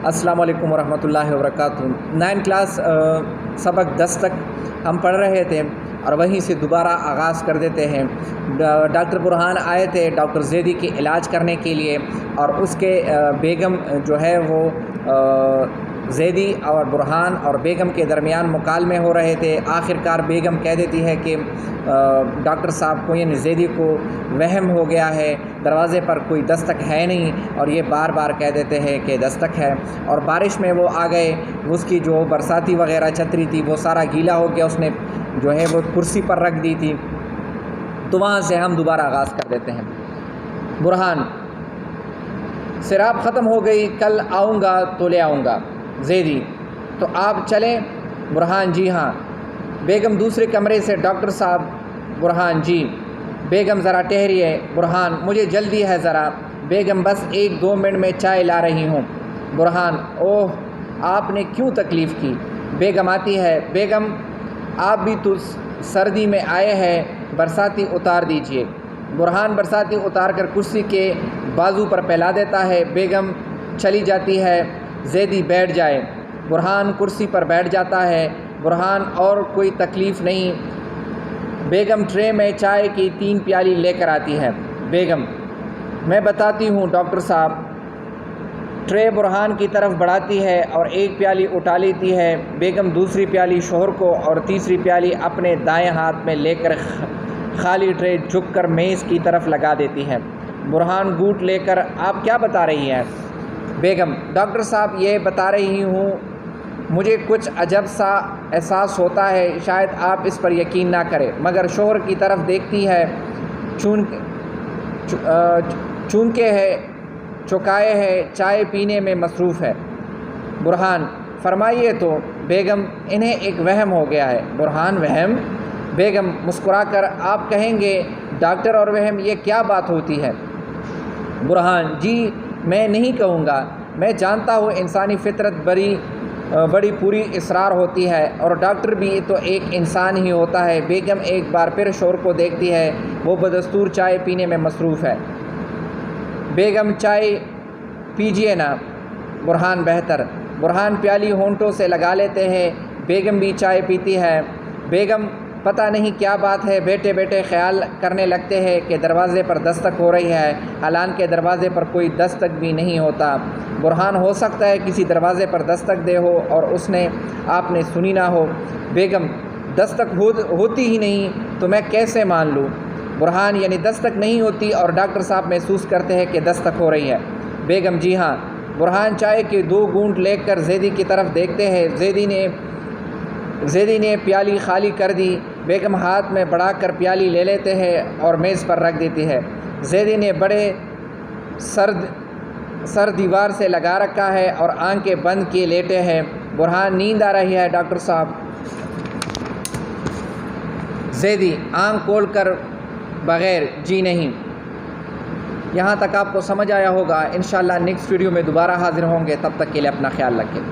السلام علیکم ورحمۃ اللہ وبرکاتہ۔ 9 کلاس سبق 10 تک ہم پڑھ رہے تھے اور وہیں سے دوبارہ آغاز کر دیتے ہیں۔ ڈاکٹر برہان آئے تھے ڈاکٹر زیدی کے علاج کرنے کے لیے، اور اس کے بیگم جو ہے وہ زیدی اور برہان اور بیگم کے درمیان مکالمے ہو رہے تھے۔ آخر کار بیگم کہہ دیتی ہے کہ ڈاکٹر صاحب کو یعنی زیدی کو وہم ہو گیا ہے، دروازے پر کوئی دستک ہے نہیں، اور یہ بار بار کہہ دیتے ہیں کہ دستک ہے۔ اور بارش میں وہ آ گئے، اس کی جو برساتی وغیرہ چھتری تھی وہ سارا گیلا ہو گیا، اس نے جو ہے وہ کرسی پر رکھ دی تھی۔ تو وہاں سے ہم دوبارہ آغاز کر دیتے ہیں۔ برہان: سیراب ختم ہو گئی، کل آؤں گا تو لے آؤں گا۔ زیدی: تو آپ چلیں؟ برہان: جی ہاں۔ بیگم دوسرے کمرے سے: ڈاکٹر صاحب۔ برہان: جی۔ بیگم: ذرا ٹھہریے۔ برہان: مجھے جلدی ہے ذرا۔ بیگم: بس 1-2 منٹ میں چائے لا رہی ہوں۔ برہان: اوہ، آپ نے کیوں تکلیف کی؟ بیگم آتی ہے: بیگم آپ بھی تو سردی میں آئے ہیں، برساتی اتار دیجیے۔ برہان برساتی اتار کر کرسی کے بازو پر پھیلا دیتا ہے۔ بیگم چلی جاتی ہے۔ زیدی: بیٹھ جائے۔ برہان کرسی پر بیٹھ جاتا ہے۔ برہان: اور کوئی تکلیف نہیں؟ بیگم ٹرے میں چائے کی 3 پیالی لے کر آتی ہے۔ بیگم: میں بتاتی ہوں ڈاکٹر صاحب۔ ٹرے برہان کی طرف بڑھاتی ہے اور 1 پیالی اٹھا لیتی ہے۔ بیگم دوسری پیالی شوہر کو اور تیسری پیالی اپنے دائیں ہاتھ میں لے کر خالی ٹرے جھک کر میز کی طرف لگا دیتی ہے۔ برہان گھونٹ لے کر: آپ کیا بتا رہی ہیں؟ بیگم: ڈاکٹر صاحب یہ بتا رہی ہوں، مجھے کچھ عجب سا احساس ہوتا ہے، شاید آپ اس پر یقین نہ کریں، مگر شوہر کی طرف دیکھتی ہے، چونکہ ہے چکائے ہے، چائے پینے میں مصروف ہے۔ برہان: فرمائیے تو۔ بیگم: انہیں ایک وہم ہو گیا ہے۔ برہان: وہم؟ بیگم مسکرا کر: آپ کہیں گے ڈاکٹر اور وہم یہ کیا بات ہوتی ہے؟ برہان: جی میں نہیں کہوں گا، میں جانتا ہوں انسانی فطرت بڑی پوری اسرار ہوتی ہے، اور ڈاکٹر بھی تو ایک انسان ہی ہوتا ہے۔ بیگم ایک بار پھر شوہر کو دیکھتی ہے، وہ بدستور چائے پینے میں مصروف ہے۔ بیگم: چائے پیجیے نا۔ برہان: بہتر۔ برہان پیالی ہونٹوں سے لگا لیتے ہیں۔ بیگم بھی چائے پیتی ہے۔ بیگم پتہ نہیں کیا بات ہے، بیٹھے بیٹھے خیال کرنے لگتے ہیں کہ دروازے پر دستک ہو رہی ہے، حالانکہ دروازے پر کوئی دستک بھی نہیں ہوتا۔ برہان: ہو سکتا ہے کسی دروازے پر دستک دے ہو اور آپ نے سنی نہ ہو۔ بیگم: دستک ہوتی ہی نہیں تو میں کیسے مان لوں؟ برہان: یعنی دستک نہیں ہوتی اور ڈاکٹر صاحب محسوس کرتے ہیں کہ دستک ہو رہی ہے۔ بیگم: جی ہاں۔ برہان چائے کے 2 گھونٹ لے کر زیدی کی طرف دیکھتے ہیں۔ زیدی نے پیالی خالی کر دی۔ بیگم ہاتھ میں بڑھا کر پیالی لے لیتے ہیں اور میز پر رکھ دیتی ہے۔ زیدی نے بڑے سر دیوار سے لگا رکھا ہے اور آنکھیں بند کیے لیٹے ہیں۔ برہان: نیند آ رہی ہے ڈاکٹر صاحب۔ زیدی آنکھ کھول کر بغیر: جی نہیں۔ یہاں تک آپ کو سمجھ آیا ہوگا۔ انشاءاللہ نیکسٹ ویڈیو میں دوبارہ حاضر ہوں گے، تب تک کے لیے اپنا خیال رکھیں۔